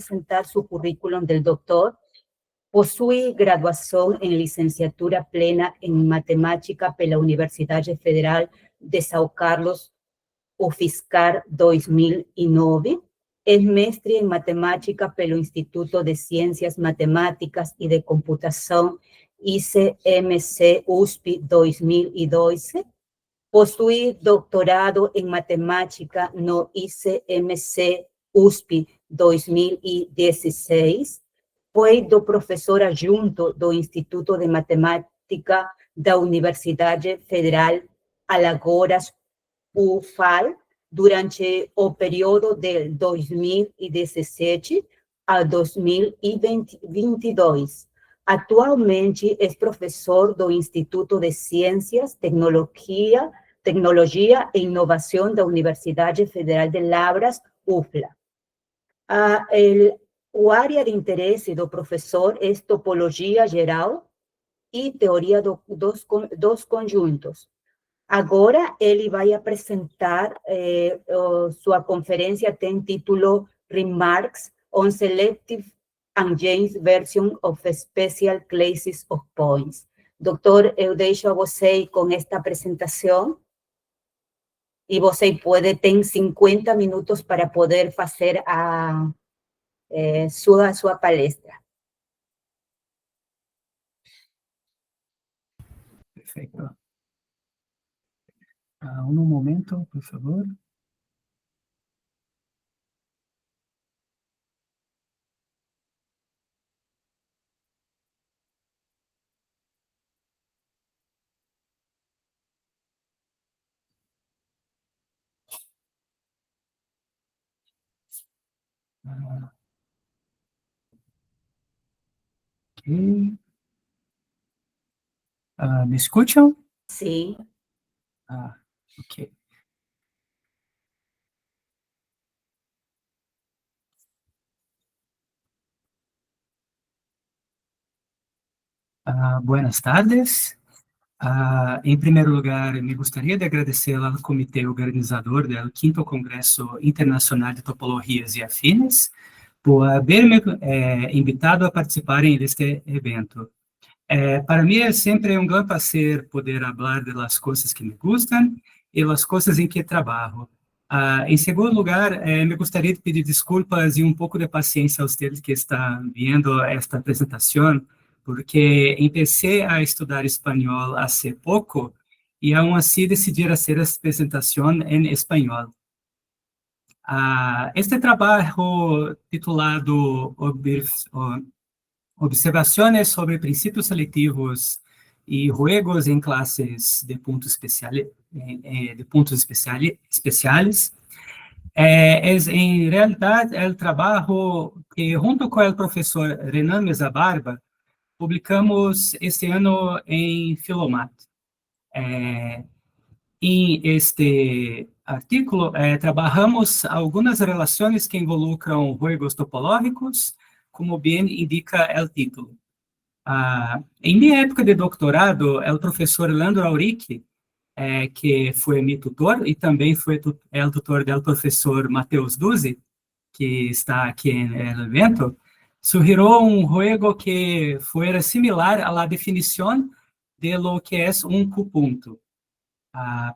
presentar su currículum del doctor. Possui graduação em licenciatura plena em matemática pela Universidade Federal de São Carlos, UFSCar 2009. É mestre em matemática pelo Instituto de Ciências Matemáticas e de Computação, ICMC USP 2012. Possui doutorado em matemática no ICMC USP 2016. Foi do professor adjunto do Instituto de Matemática da Universidade Federal Alagoas, UFAL, durante o período de 2017 a 2022. Atualmente é professor do Instituto de Ciências, Tecnologia e Inovação da Universidade Federal de Lavras, UFLA. O área de interesse do professor é topologia geral e teoria dos conjuntos. Agora, ele vai apresentar sua conferência, tem título Remarks on Selective Engines Version of Special Classes of Points. Doutor, eu deixo a você com esta apresentação e você tem 50 minutos para poder fazer sua palestra. Perfeito. Um momento, por favor. Ok. Me escutam? Sim. Ok. Buenas tardes. Em primeiro lugar, me gostaria de agradecer ao comitê organizador do 5º Congresso Internacional de Topologias e Afines por haberme invitado a participar deste evento. Para mim é sempre um grande prazer poder falar das coisas que me gustam e das coisas em que trabalho. Em segundo lugar, me gostaria de pedir desculpas e um pouco de paciência a vocês que estão vendo esta apresentação, porque empecé a estudar espanhol há pouco e, aún assim, decidi fazer esta apresentação em espanhol. Este trabalho, titulado Observações sobre princípios seletivos e juegos em classes de pontos especiais, em realidade, é o trabalho que, junto com o professor Renan Mesa Barba, publicamos este ano em Filomat. Em este artículo, trabalhamos algumas relações que involucram juegos topológicos, como bem indica o título. Em minha época de doutorado, o professor Leandro Auric, que foi meu tutor, e também foi o tutor do professor Matheus Duzzi, que está aqui no evento, sugeriu juego que fuera similar a la definición de lo que es un Q-punto.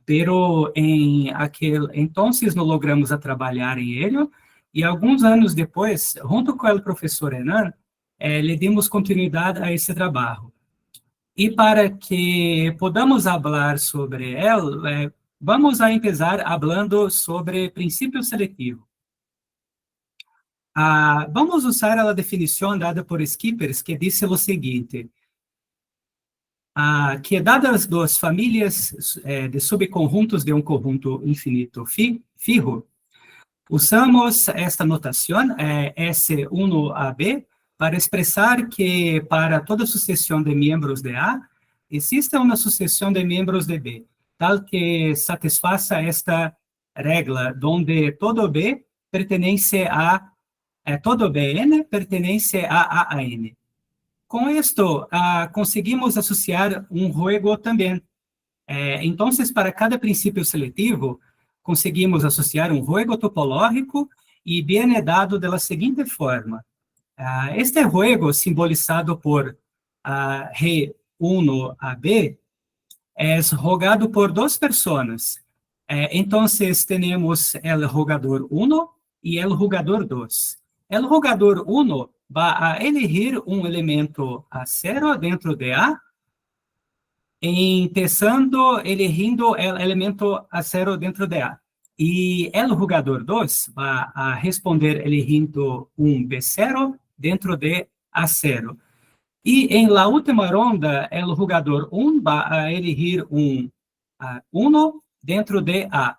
Pero en aquel entonces no logramos a trabalhar em ele, e alguns anos depois, junto com o professor Renan, le dimos continuidade a esse trabalho. E para que podamos falar sobre ele, vamos a começar falando sobre princípio seletivo. Vamos usar a definição dada por Skippers, que diz o seguinte, que dadas duas famílias de subconjuntos de um conjunto infinito fijo, usamos esta notação, S1AB, para expressar que para toda sucessão de membros de A, existe uma sucessão de membros de B, tal que satisfaça esta regra, onde todo B pertence a todo Bn pertence a An. Com isto, conseguimos associar um juego também. Então, para cada princípio seletivo, conseguimos associar um juego topológico y viene dado de la siguiente forma. Este juego, simbolizado por G1AB, es jogado por dos personas. Entonces, tenemos el jugador 1 y el jugador 2. El jugador 1 va a elegir un elemento A0 dentro de A, empezando eligiendo el elemento A0 dentro de A. Y el jugador 2 va a responder eligiendo un B0 dentro de A0. E em la última ronda, o jogador 1 vai a elegir um 1 dentro de A.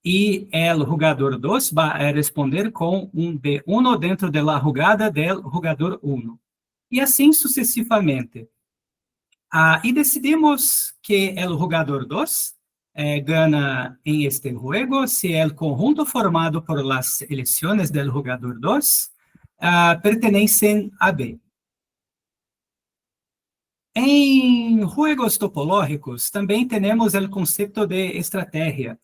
E o jogador 2 vai a responder com um B1 dentro de la jogada do jogador 1. E assim sucessivamente. E decidimos que o jogador 2 ganha em este juego se o conjunto formado por las eleições do jogador 2 pertencem a B. Em juegos topológicos, também temos o conceito de estratégia.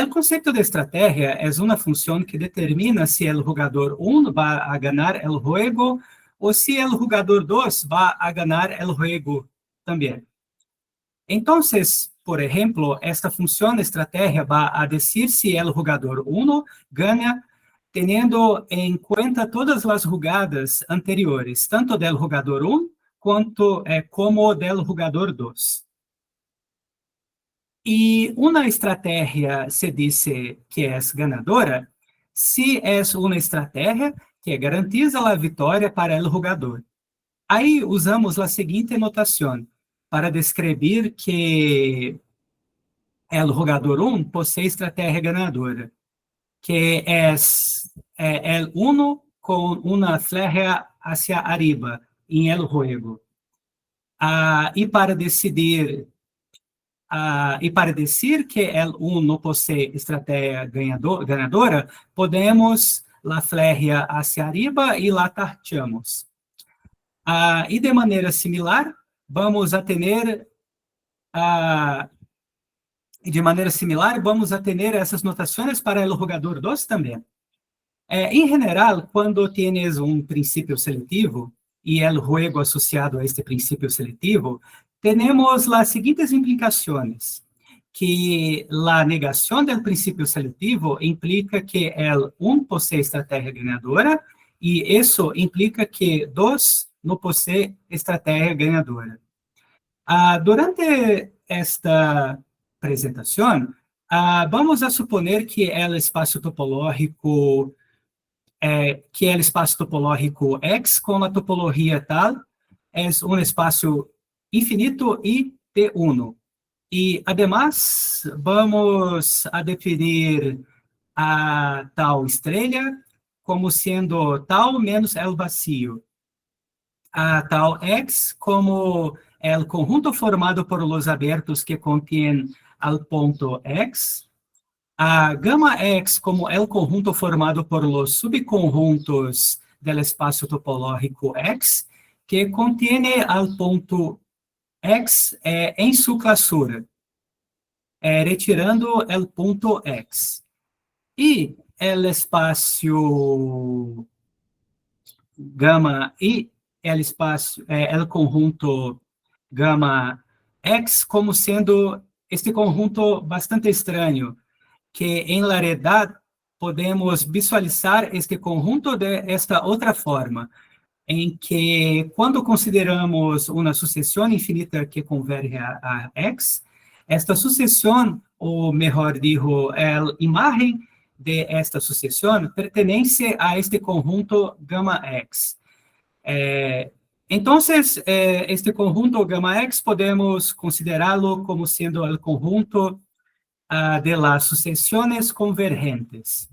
O conceito de estratégia é uma função que determina se o jogador 1 vai a ganhar o juego ou se o jogador 2 vai a ganhar o juego também. Então, por exemplo, esta função de estratégia vai a dizer se o jogador 1 ganha tendo em conta todas as jogadas anteriores, tanto do jogador 1 como del jogador 2. E uma estratégia se diz que é ganadora se é uma estratégia que garantiza a vitória para o jogador. Aí usamos a seguinte notação para descrever que o jogador 1 possui estratégia ganadora, que é o 1 com uma flecha hacia arriba em el juego. E para decidir e para dizer que o 1 não possui estratégia ganadora, podemos la flecha hacia arriba e la tarteamos. E de maneira similar, vamos a ter essas notações para o jogador 2 também. Em geral, quando tienes um princípio seletivo e o juego associado a este princípio seletivo, temos as seguintes implicações, que a negação do princípio seletivo implica que o 1 possui estratégia ganadora, e isso implica que 2 não possui estratégia ganadora. Durante esta apresentação, vamos a suponer que o espaço topológico X com a topologia tal é um espaço infinito e T1. E, además, vamos a definir a tal estrela como sendo tal menos el vacío. A tal X como el conjunto formado por los abertos que contém al ponto X. A gama X como el conjunto formado por los subconjuntos del espaço topológico X, que contém al ponto X em sua classura, retirando o ponto X. E o espaço gama e o conjunto gama X como sendo este conjunto bastante estranho, que em la realidade podemos visualizar este conjunto de esta outra forma, em que, quando consideramos uma sucessão infinita que converge a X, esta sucessão, ou melhor digo, a imagem de esta sucessão pertence a este conjunto gamma X. Então, este conjunto gamma X podemos considerá-lo como sendo o conjunto de las sucessões convergentes.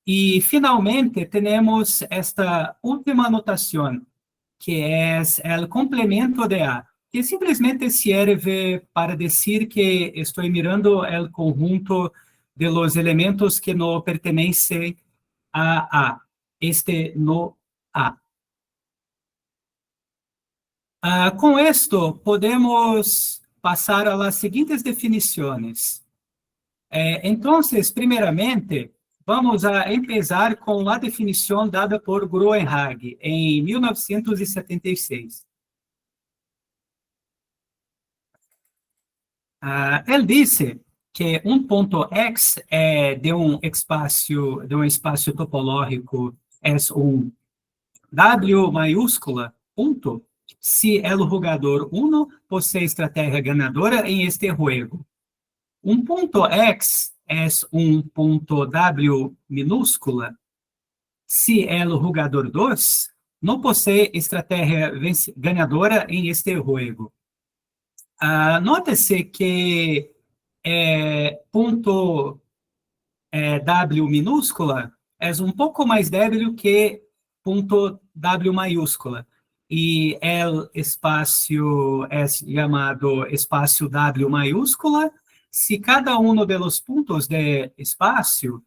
E, finalmente, temos esta última notação, que é o complemento de A, que simplesmente serve para dizer que estou mirando o conjunto de los elementos que não pertencem a A, este no A. Com isto, podemos passar a las seguintes definições. Então, primeiramente, vamos a empezar com a definição dada por Groenhage em 1976. Ele disse que um ponto X de um espaço topológico é um W maiúscula, ponto, se o jogador 1 possui estratégia ganadora em este juego. Um ponto X é um ponto W minúscula, se o jogador 2 não possui estratégia ganadora em este juego. Note-se que ponto W minúscula é um pouco mais débil que ponto W maiúscula. E o espaço é chamado espaço W maiúscula se cada um dos pontos de espaço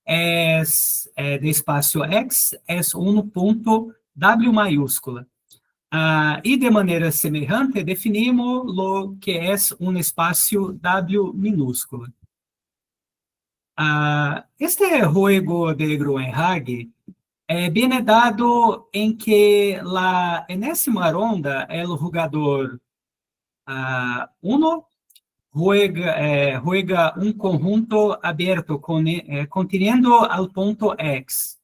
de espaço X é um ponto W maiúscula. E de maneira semelhante, definimos o que é um espaço W minúscula. Este juego de Groenhage viene dado em que la enésima ronda, o jogador 1 juega um conjunto aberto conteniendo al ponto X.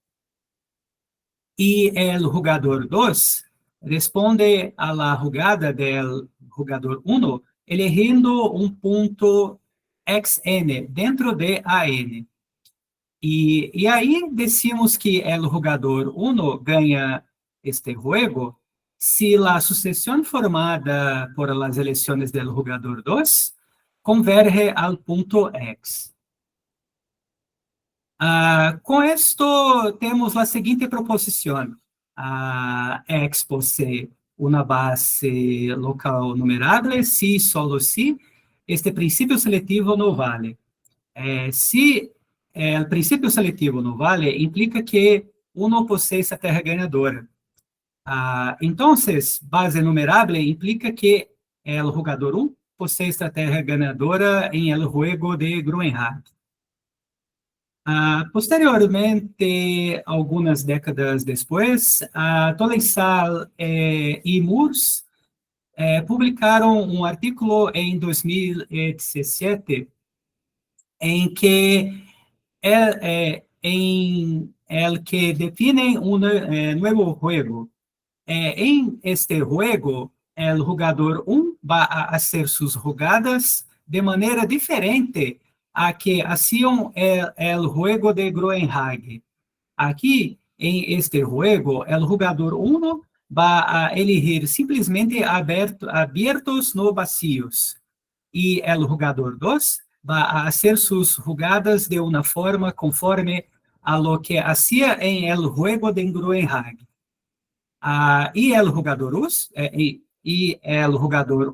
E o jogador 2 responde a la jugada del jogador 1 eligiendo um ponto XN dentro de AN. E aí decimos que o jogador 1 ganha este juego se a sucessão formada por las eleições do jogador 2 converge ao ponto X. Com isto, temos a seguinte proposição. X possui uma base local numerável, se solo se este princípio seletivo não vale. Se o princípio seletivo não vale, implica que uno possui estratégia ganadora. Então, base numerável implica que o jogador 1 possui estratégia ganadora em el juego de Groenhage. Posteriormente, algumas décadas depois, Tolensal e Moores publicaram um artigo em 2017 em que que definem um novo jogo. Em este juego, o jogador 1 vai a fazer suas jogadas de maneira diferente a que hacían el juego de Groenhage. Aqui, em este juego, o jogador 1 vai a elegir simplesmente abiertos no vacíos. E o jogador 2 vai a fazer suas jogadas de uma forma conforme a lo que hacía em el juego de Groenhage. E o jogador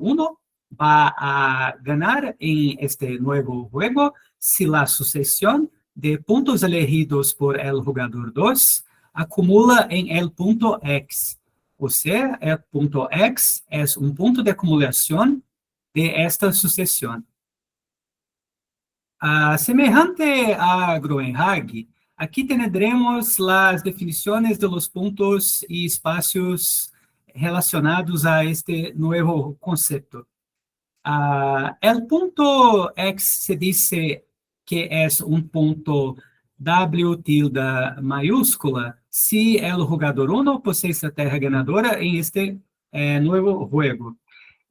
1 vai a ganar em este novo juego se a sucessão de pontos elegidos por el jogador 2 acumula em el ponto X. Ou seja, el ponto X é um ponto de acumulação de esta sucessão. Semejante a Groenhage, aqui tendremos as definições de los pontos e espaços relacionados a este novo conceito. El punto X se dice que es un punto W tilde mayúscula si el jugador 1 posee estrategia ganadora en este nuevo juego.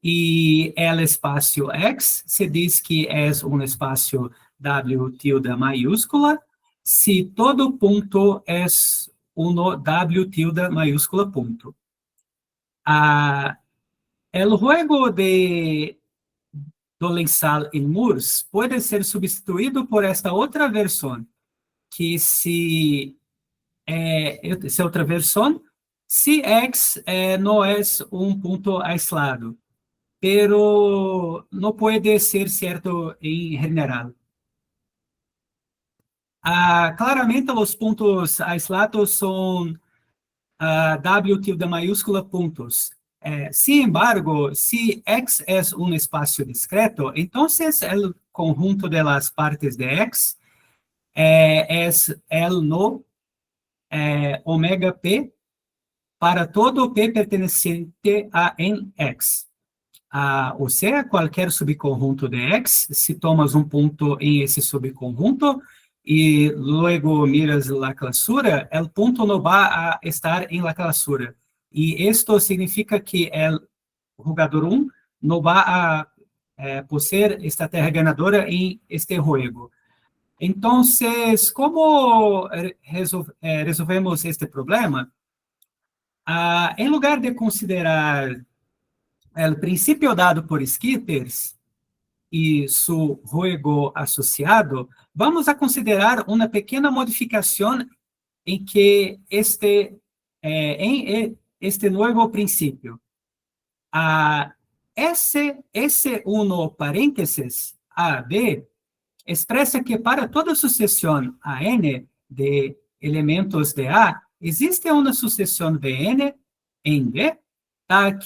Y el espacio X se dice que es un espacio W tilde mayúscula si todo punto es uno W tilde mayúscula punto. El juego de Tolensal e Moores pode ser substituído por esta outra versão, que essa outra versão, se X não é um ponto aislado, pero não pode ser certo em general. Claramente, os pontos aislados são W tilde maiúscula pontos. Sin embargo, si X es un espacio discreto, entonces el conjunto de las partes de X es el no omega P para todo P perteneciente a en X. Ou seja, qualquer subconjunto de X, se tomas um ponto em esse subconjunto e logo miras a clausura, o ponto não vai estar em la clausura. E isto significa que o jogador 1 não vai possuir esta terra ganadora em este jogo. Então, como resolvemos este problema? Em lugar de considerar o princípio dado por Skitters e seu juego associado, vamos a considerar uma pequena modificação em que este novo princípio. S1 parênteses AB expressa que para toda sucessão AN de elementos de A, existe uma sucessão Bn em B, tal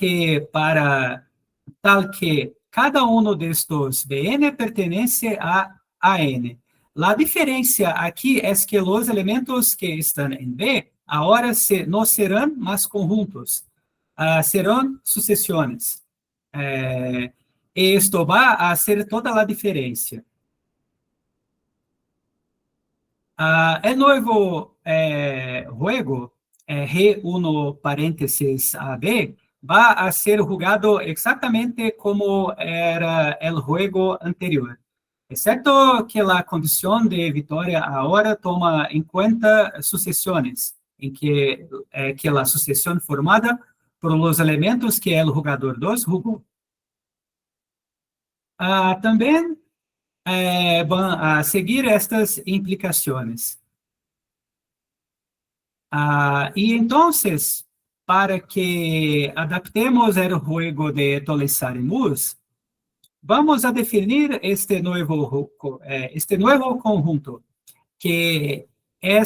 que cada um destes Bn pertence a AN. A diferença aqui é que os elementos que estão em B agora não serão mais conjuntos, serão sucessões. E isto vai a ser toda a diferença. El nuevo juego, G1 paréntesis AB, va a ser jugado exactamente como era el juego anterior, excepto que la condición de victoria ahora toma en cuenta sucesiones, en que la sucesión formada por los elementos que el jugador 2 jugó. Também vão a seguir estas implicações. E então, para que adaptemos o jogo de Tolesarimus, vamos a definir este novo conjunto, que é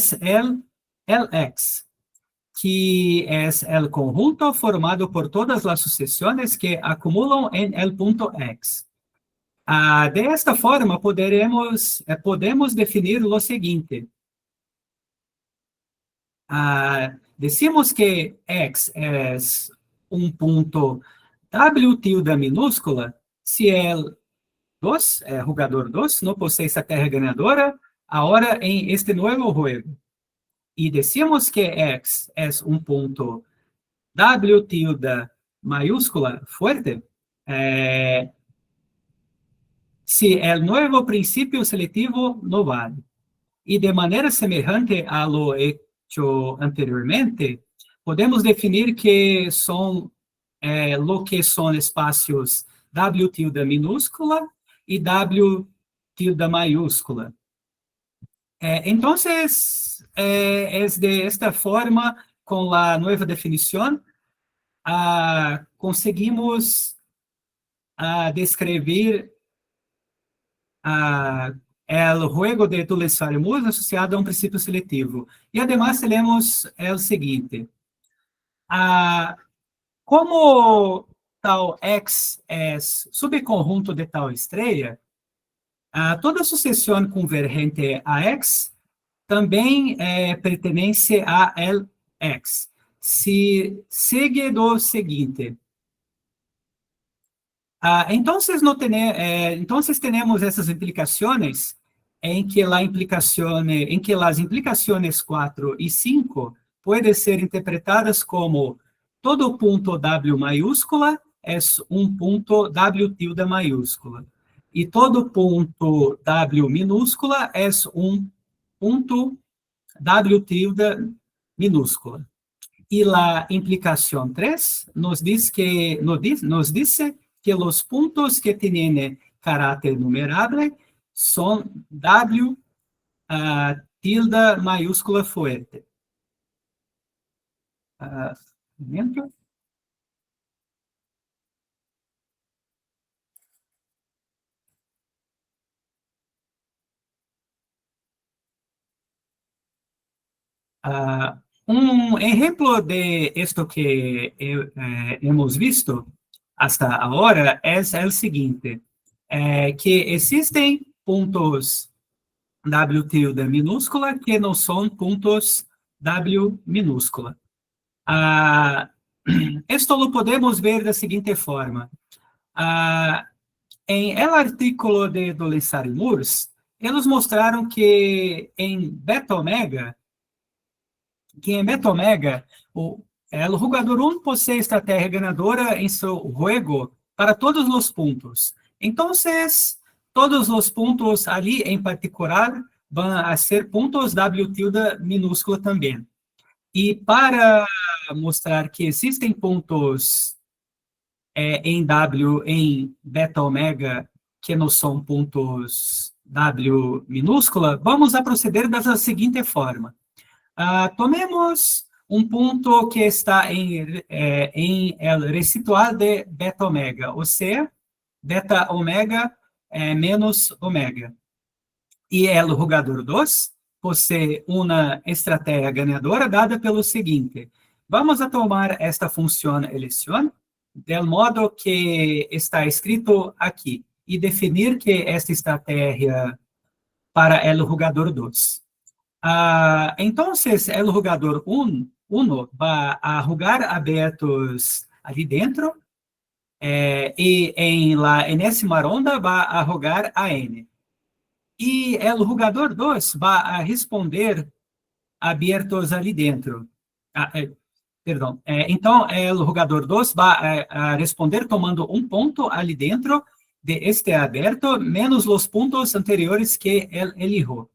el X, que é o conjunto formado por todas as sucessões que acumulam em el ponto X. Desta forma, podemos definir o seguinte. Decimos que X é um ponto W tilde minúscula se o jogador 2 não possui essa terra ganadora agora em este novo jogo. E decimos que X é um ponto W tilde maiúscula forte se o novo princípio seletivo não vale. E de maneira semelhante a lo hecho anteriormente, podemos definir que são lo que são espaços W tilde minúscula e W tilde maiúscula. Então, é de esta forma, com a nova definição, conseguimos descrever o juego de Tolesarimus associado a um princípio seletivo. E, además, temos o seguinte. Como tal X é subconjunto de tal estrela, toda sucessão convergente a X também pertence a X. Se segue do seguinte. Então, temos essas implicações em que as implicações 4 e 5 podem ser interpretadas como todo ponto W maiúscula é um ponto W tilde maiúscula, e todo ponto W minúscula é um ponto W tilde minúscula. E a implicação 3 nos diz que os pontos que têm caráter numerável são W tilde maiúscula fuerte. Momento. Exemplo de esto que hemos visto hasta agora é o seguinte, que existem pontos W tilde minúscula, que não são pontos W minúscula. Esto lo podemos ver da seguinte forma. Em el artículo de Dolezal e Murs, eles mostraram que em beta omega, o jogador 1 possui estratégia ganadora em seu juego para todos os pontos. Então, todos os pontos ali em particular vão a ser pontos W tilde minúscula também. E para mostrar que existem pontos em W, em beta omega, que não são pontos W minúscula, vamos a proceder da seguinte forma. Tomemos um ponto que está em el residual de beta omega, ou seja, beta omega menos omega. E el jogador 2 possui uma estratégia ganadora dada pelo seguinte. Vamos a tomar esta função eleição del modo que está escrito aqui e definir que esta estratégia para el jogador 2. Então, o jogador 1 vai a jogar abertos ali dentro e em essa ronda vai a jogar a N. E o jogador 2 vai a responder abertos ali dentro. Perdão. Então, o jogador 2 vai a responder tomando um ponto ali dentro de este aberto, menos os pontos anteriores que ele eligiu.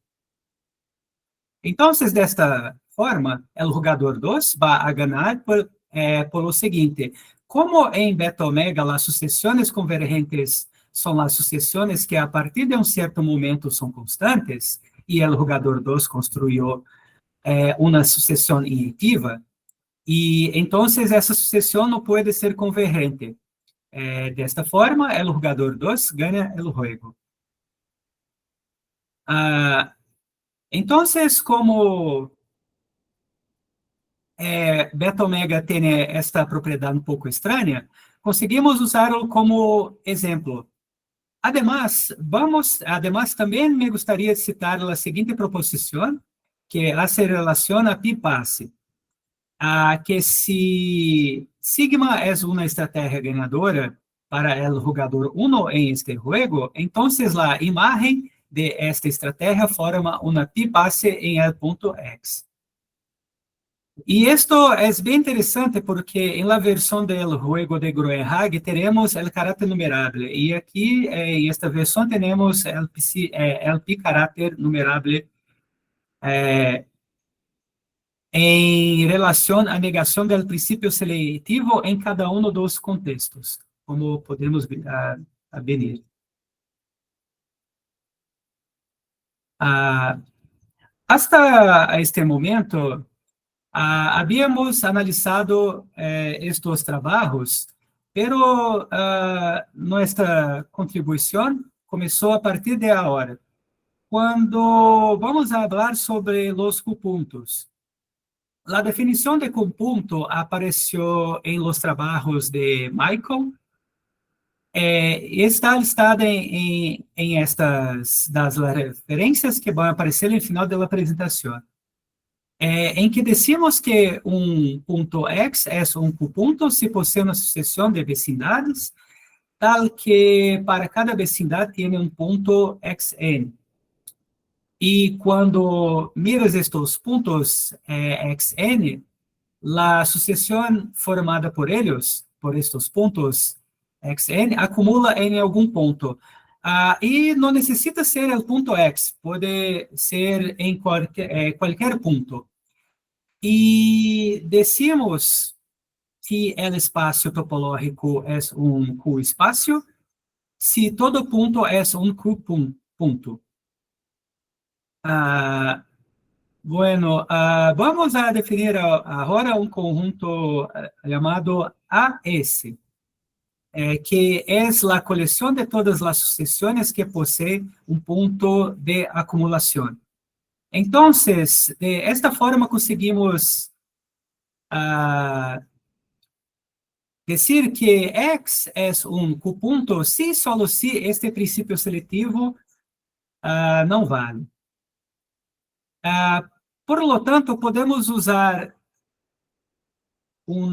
Então, desta forma, o jogador 2 vai a ganhar por o seguinte: como em beta omega as sucessões convergentes são as sucessões que a partir de um certo momento são constantes, e o jogador 2 construiu uma sucessão inietiva, e então essa sucessão não pode ser convergente. Desta forma, o jogador 2 ganha o jogo. Então, como beta omega tem esta propriedade um pouco estranha, conseguimos usá-lo como exemplo. Además, também me gostaria de citar a seguinte proposição, que se relaciona a pi-passe, que se sigma é uma estratégia ganadora para o jogador 1 em este juego, então a imagem de esta estratégia forma uma pi-passe em el ponto X. E isto é bem interessante porque em la versão do juego de Groenhage teremos o caráter numerável, e aqui em esta versão temos o pi caráter numerável em relação à negação do princípio seletivo em cada um dos contextos, como podemos ver. Hasta este momento, habíamos analisado estes trabalhos, pero nossa contribuição começou a partir de agora, quando vamos a falar sobre os conjuntos. A definição de conjunto apareceu em los trabalhos de Michael, está listada em estas das referências que vão aparecer no final da apresentação. Em que decimos que um ponto X é um conjunto se possui uma sucessão de vecindades, tal que para cada vecindade tem um ponto XN. E quando miras estes pontos XN, a sucessão formada por eles, por estes pontos XN, acumula em algum ponto. E não necessita ser o ponto X, pode ser em qualquer ponto. E decimos que o espaço topológico é um Q-espaço se todo ponto é um Q-ponto. Bueno, vamos a definir agora um conjunto chamado AS, que é a coleção de todas as sucessões que possui um ponto de acumulação. Então, de esta forma, conseguimos dizer que X é um conjunto se só se este princípio seletivo não vale. Por lo tanto, podemos usar por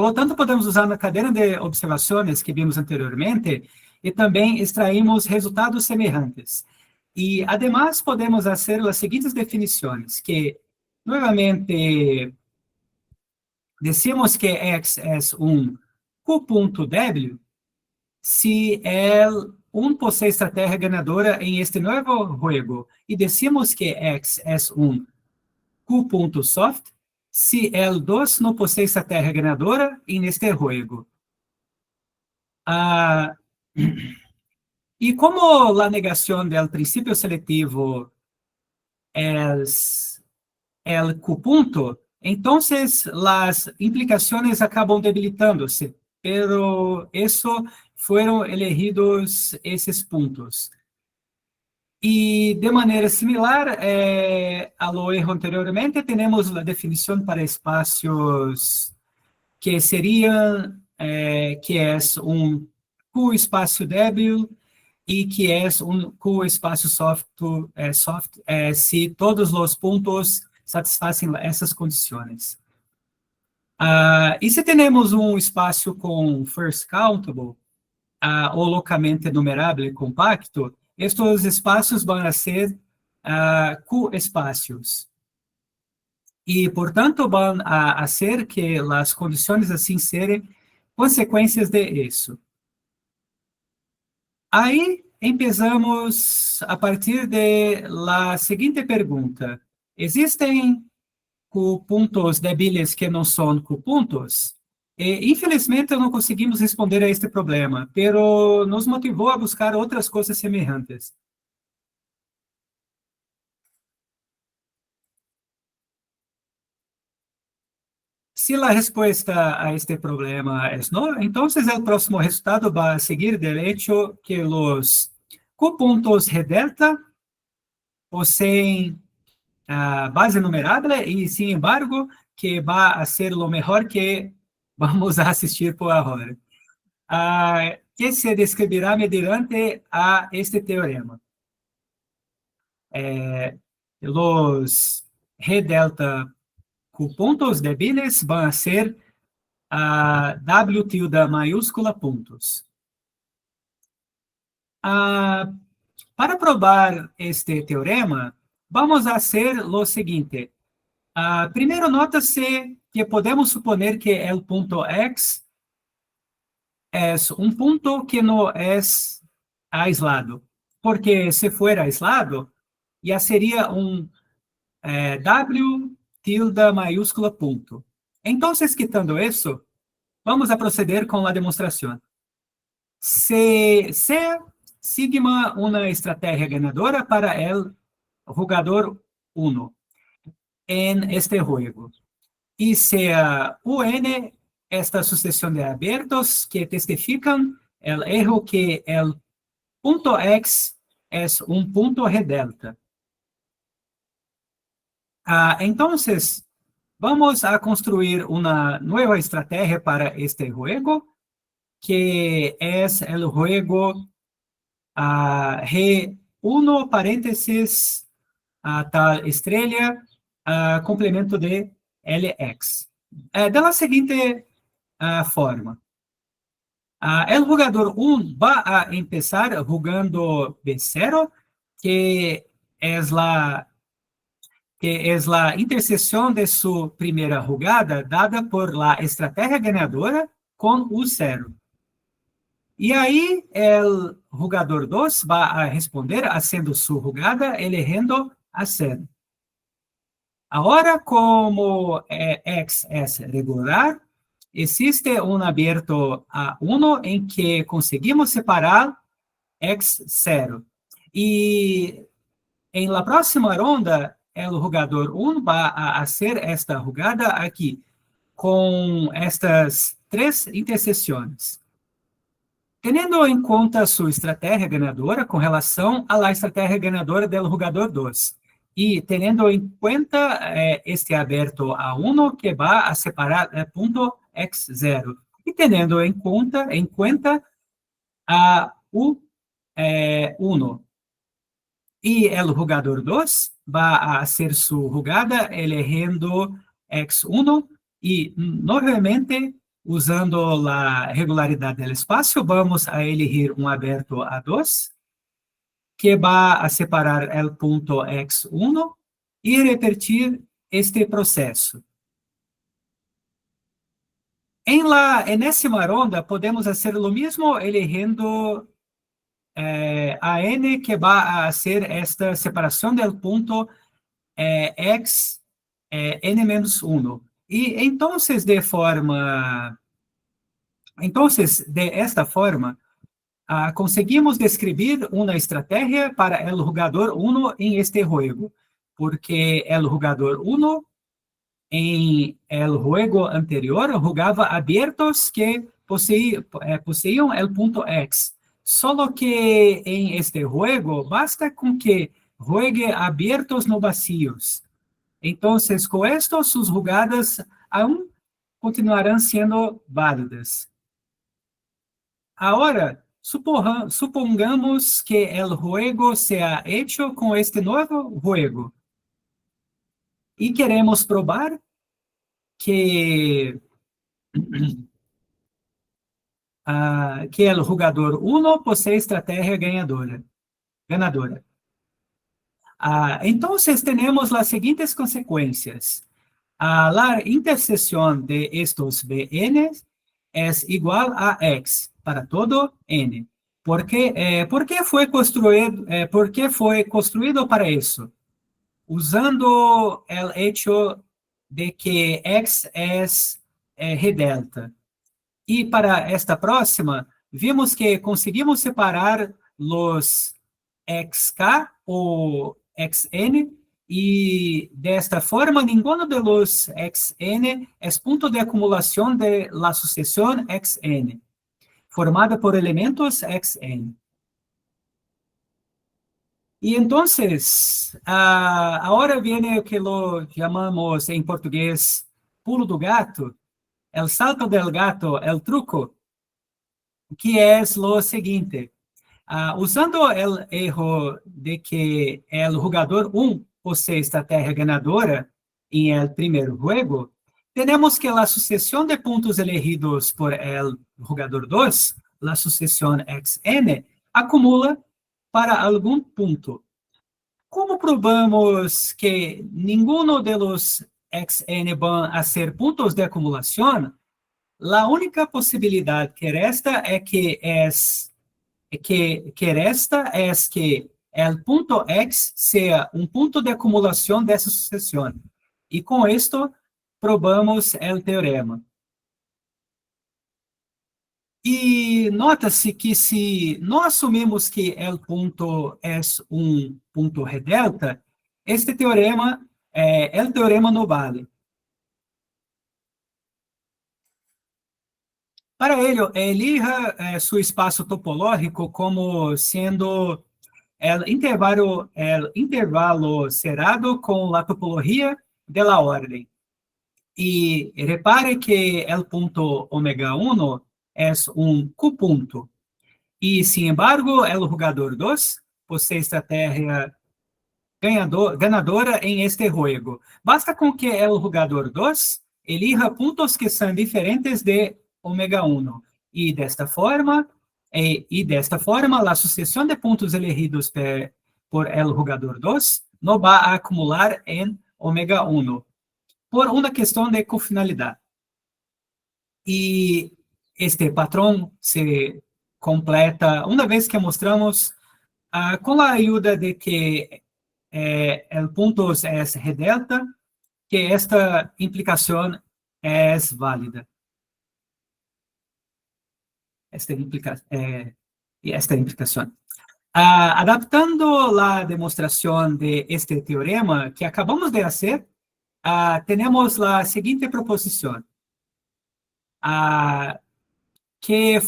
lo tanto, podemos usar na cadeira de observações que vimos anteriormente e também extraímos resultados semelhantes. E, además, podemos fazer as seguintes definições, que, novamente, decimos que X é um Q ponto se posee estratégia ganadora em este novo jogo. E decimos que X é um Q.soft se el 2 não possui estratégia ganadora em este jogo. E como a negação do princípio seletivo é el Q então as implicações acabam debilitando-se, pero isso foram elegidos esses pontos. E, de maneira similar ao erro anteriormente, temos a definição para espaços que seriam, que é um Q-espaço débil e que é um Q-espaço soft, se todos os pontos satisfazem essas condições. E se temos um espaço com first countable, ou locamente numerável compacto, estes espaços vão ser Q-espaços. E, portanto, vão a ser que as condições assim serem consequências de isso. Aí, empezamos a partir de la seguinte pergunta. Existem Q-pontos débiles que não são Q-pontos? Infelizmente, não conseguimos responder a este problema, pero nos motivou a buscar outras coisas semelhantes. Se a resposta a este problema é não, então o próximo resultado vai seguir del hecho que os Q-pontos G delta possuem base numerável e, sin embargo, que vai ser o melhor que vamos a assistir por agora. Que se descreverá mediante a este teorema. Os G delta Q pontos débiles vão ser W tilde maiúscula pontos. Para provar este teorema, vamos a hacer o seguinte. Primeiro, nota-se que podemos suponer que o ponto X é um ponto que não é aislado, porque se for aislado, já seria um W tilde maiúscula ponto. Então, quitando isso, vamos a proceder com a demonstração. Se sigma uma estratégia ganadora para o jogador 1 em este jogo. E sea UN esta sucessão de abertos que testificam o erro que o ponto X é um ponto G delta. Então, vamos a construir uma nova estratégia para este jogo, que é o jogo G1 parênteses tal estrela complemento de LX. Da seguinte forma. O jogador 1 vai a empezar jugando B0, que é a interseção de sua primeira jogada dada por la estratégia ganadora com U0. E aí, o jogador 2 vai a responder haciendo sua jogada, elegendo a 0. Agora, como X é regular, existe um aberto A1 em que conseguimos separar X0. E em la próxima ronda, o jogador 1 vai a fazer esta jogada aqui, com estas 3 interseções. Tendo em conta sua estratégia ganadora com relação à estratégia ganadora do jogador 2. E tendo em conta este aberto A1 que vai a separar ponto X0. E tendo em conta a U 1. Y el jugador 2 va a hacer su jugada eligiendo x1 y nuevamente, usando la regularidad del espacio, vamos a elegir un aberto A2 que va a separar el punto x1 y repetir este proceso. En la enésima ronda, podemos hacer lo mismo eligiendo a n, que va a hacer esta separación del punto x n-1. Y entonces, de esta forma, conseguimos describir una estrategia para el jugador 1 en este juego, porque el jugador 1 en el juego anterior jugaba abiertos que poseían el punto X. Solo que en este juego basta con que juegue abiertos no vacíos. Entonces, con esto, sus jugadas aún continuarán siendo válidas. Ahora, supongamos que el juego sea hecho con este nuevo juego. Y queremos probar que el jugador 1 posee estrategia ganadora. Entonces, tenemos las siguientes consecuencias. La intersección de estos Bn es igual a x para todo n. ¿Por qué fue construido para eso? Usando el hecho de que x es redelta. E para esta próxima, vimos que conseguimos separar los xk ou xn, e desta forma, ninguno de los xn es punto de acumulación de la sucesión xn, formada por elementos xn. E entonces, agora viene o que lo chamamos em português pulo do gato, el salto del gato, el truco, que es lo siguiente. Usando el erro de que el jugador 1 posee estrategia ganadora en el primer juego, tenemos que la sucesión de puntos elegidos por el jugador 2, la sucesión xn, acumula para algún punto. Como probamos que ninguno de los xn van a ser puntos de acumulación, la única posibilidad que resta es que el punto x sea un punto de acumulación de esa sucesión. Y con esto probamos el teorema. E nota-se que se não assumimos que el punto es un punto redelta, este teorema, el teorema não vale. Para ello, elija su espacio topológico como siendo el intervalo cerrado con la topología de la orden. Y repare que el punto omega 1 es un Q-punto. Y, sin embargo, el jugador 2 posee estrategia ganadora en este juego. Basta con que el jugador 2 elija puntos que son diferentes de omega 1. Y de esta forma, la sucesión de puntos elegidos por el jugador 2 no va a acumular en omega 1, por una cuestión de cofinalidad. Y este patrón se completa una vez que mostramos con la ayuda de que el punto es redelta, que esta implicación es válida. Esta implicación. Adaptando la demostración de este teorema que acabamos de hacer, tenemos la siguiente proposición. Que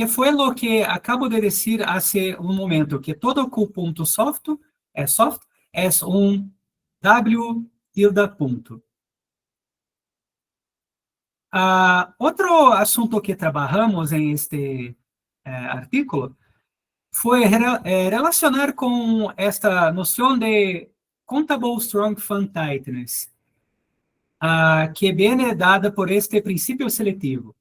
fue lo que acabo de decir hace un momento, que todo Q soft es un W tilde punto. Outro assunto que trabajamos en este artículo foi relacionar com esta noção de Countable Strong Fund Tightness, que viene dada por este princípio seletivo.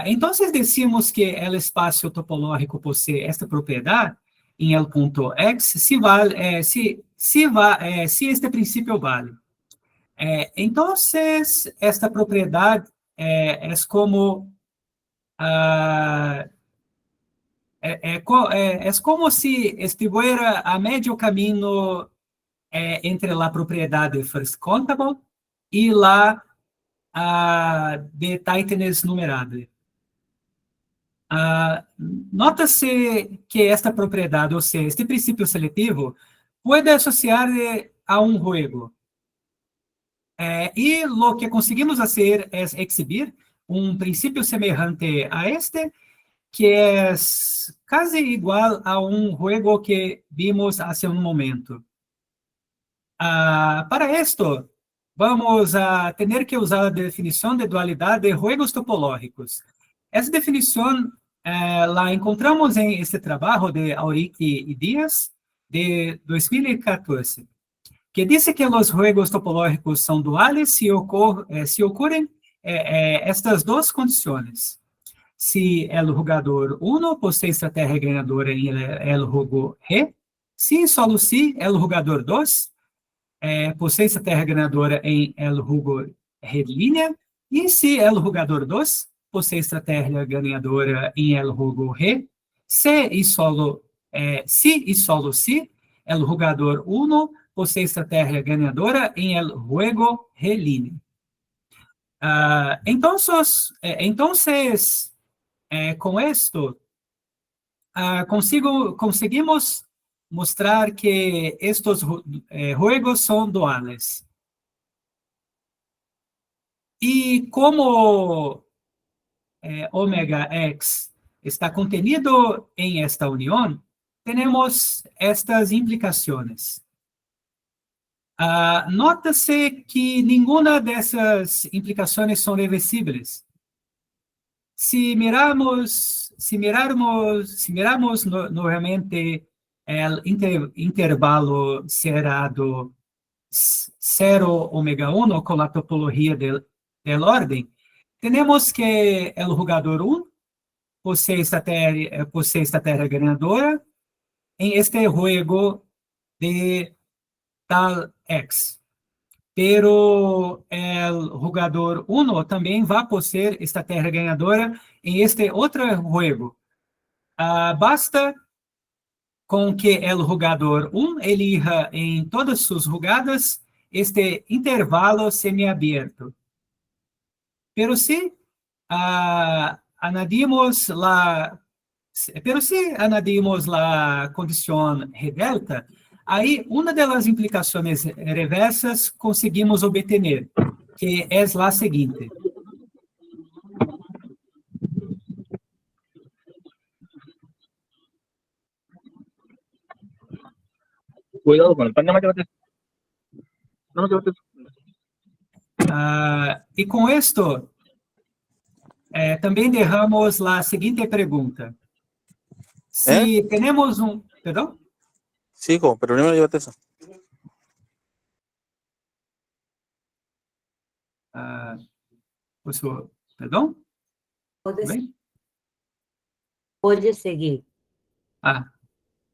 Então, decimos que o espaço topológico possui esta propriedade em el ponto X se este princípio vale. Então, esta propriedade é como es como si estuviera a medio camino entre la propiedad de first countable y la de tightness numerable. Nota-se que esta propriedade, ou seja, este princípio seletivo, pode associar a um juego. E lo que conseguimos fazer é exhibir um princípio semelhante a este, que é quase igual a um juego que vimos há um momento. Para isto, vamos a ter que usar a definição de dualidade de juegos topológicos. Essa definição la encontramos em este trabalho de Auric e Dias, de 2014, que diz que os juegos topológicos são duales se ocorrem estas duas condições. Se o jogador 1 possui estratégia ganhadora em el juego Re, se solo se o jogador 2 possui estratégia ganhadora em el juego Re línea, e se o jogador 2 possui estratégia ganhadora em el juego Re, se e solo se o jogador 1 possui estratégia ganhadora em el juego Re línea. Então, com isto, conseguimos mostrar que estes juegos são duales. E como ômega X está contenido em esta união, temos estas implicações. Nota-se que nenhuma dessas implicações são reversíveis. Se mirarmos novamente o intervalo cerrado 0 ômega 1 com a topologia del ordem, temos que o jogador 1 possui estratégia ganhadora em este juego de tal X. Pero o jogador 1 também vai possuir estratégia ganhadora em este outro juego. Basta com que o jogador 1 elija em todas suas jogadas este intervalo semiaberto. Pero se añadimos la condição redelta, aí uma das implicações reversas conseguimos obter, que é a seguinte. Cuidado con el pan, no me llevaste. E com isto, também derramos a seguinte pergunta. Se temos Perdão? Sigo, pero primero llévate eso. Perdão? Pode seguir.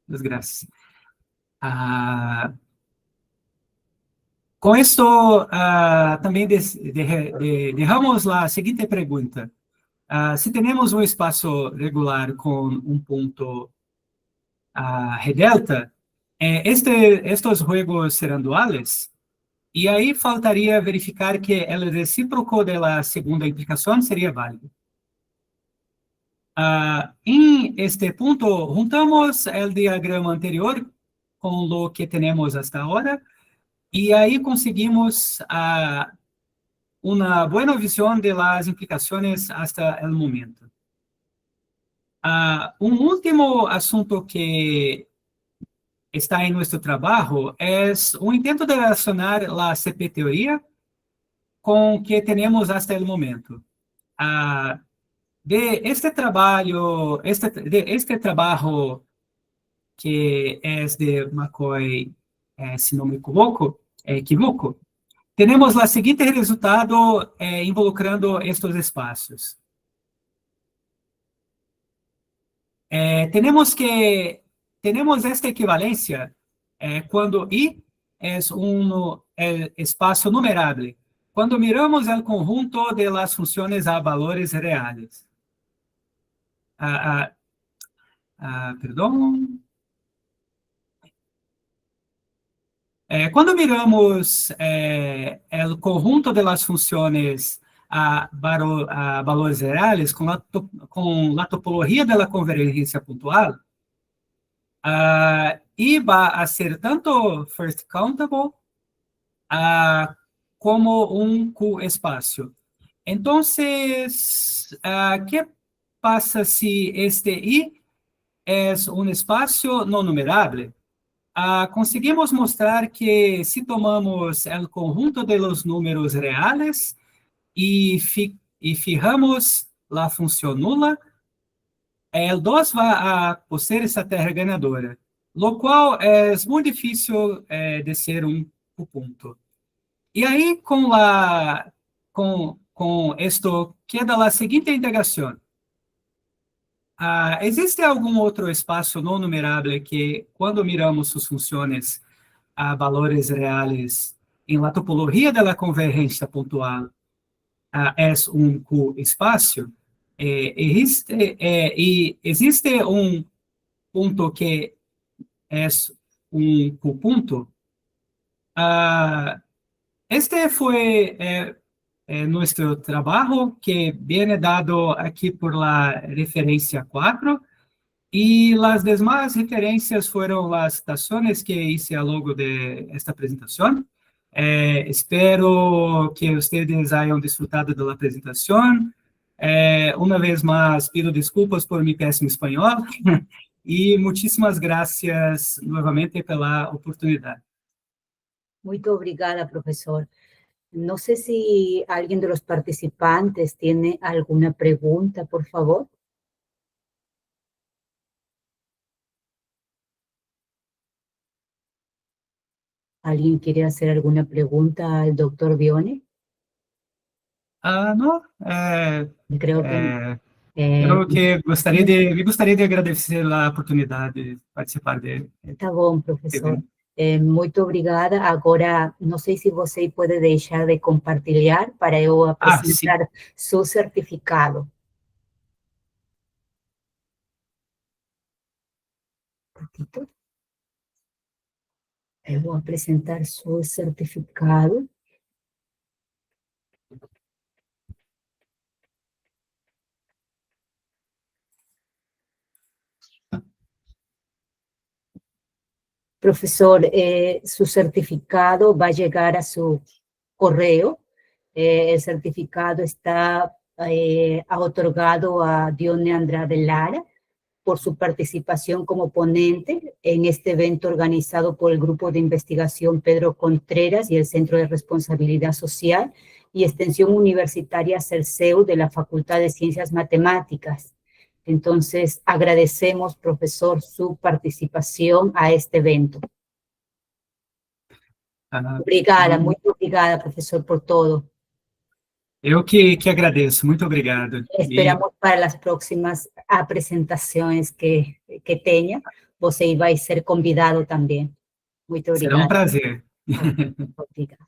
Desgraças. Com isto, também derramos a seguinte pergunta. Se temos um espaço regular com um ponto redelta, estes juegos serão duales, e aí faltaria verificar que o recíproco da segunda implicação seria válido. Em este ponto, juntamos o diagrama anterior com o que temos hasta agora, e aí conseguimos uma boa visão das implicações hasta o momento. Último assunto que está em nosso trabalho é o intento de relacionar a CP-teoria com o que temos hasta o momento. De este trabalho, este trabalho que é de McCoy, se não me equivoco, temos o seguinte resultado involucrando estes espaços. Temos esta equivalência quando I é espaço numerável, quando miramos o conjunto de las funções a valores reais. Perdão. Quando miramos o conjunto de las funções a valores reais com a topologia da convergência pontual, I vai a ser tanto first countable como Q-espaço. Então, que passa se este I é espaço não numerável? Conseguimos mostrar que se tomamos o conjunto de los números reais e fijamos a função nula, o 2 vai a poseer essa terra ganadora, lo qual é muito difícil de ser ponto. E aí, com isto, queda a seguinte integração. Existe algum outro espaço não numerável que, quando miramos suas funções a valores reais em la topologia da convergência pontual, é Q-espaço? Existe ponto que é Q-ponto? Este foi nosso trabalho, que viene dado aqui por la referência 4, e as demais referências foram as citações que hice ao longo de esta apresentação. Espero que vocês hayan disfrutado da apresentação. Uma vez mais, pido desculpas por mi péssimo espanhol, e muitíssimas graças novamente pela oportunidade. Muito obrigada, professor. No sé si alguien de los participantes tiene alguna pregunta, por favor. ¿Alguien quiere hacer alguna pregunta al doctor Bione? Não. Creo que Eu gostaria de agradecer a oportunidade de participar dele. Tá bom, professor. Muito obrigada. Agora, não sei se você pode deixar de compartilhar para eu apresentar seu certificado. Eu vou apresentar seu certificado. Profesor, su certificado va a llegar a su correo. El certificado está otorgado a Dione Andrade Lara por su participación como ponente en este evento organizado por el Grupo de Investigación Pedro Contreras y el Centro de Responsabilidad Social y Extensión Universitaria CERCEU de la Facultad de Ciencias Matemáticas. Entonces, agradecemos, profesor, su participación a este evento. Obrigada, muito obrigada, professor, por todo. Eu que agradeço, muito obrigado. Esperamos para as próximas apresentações que tenha, você vai ser convidado também. Muito obrigada. Será um prazer. Obrigada.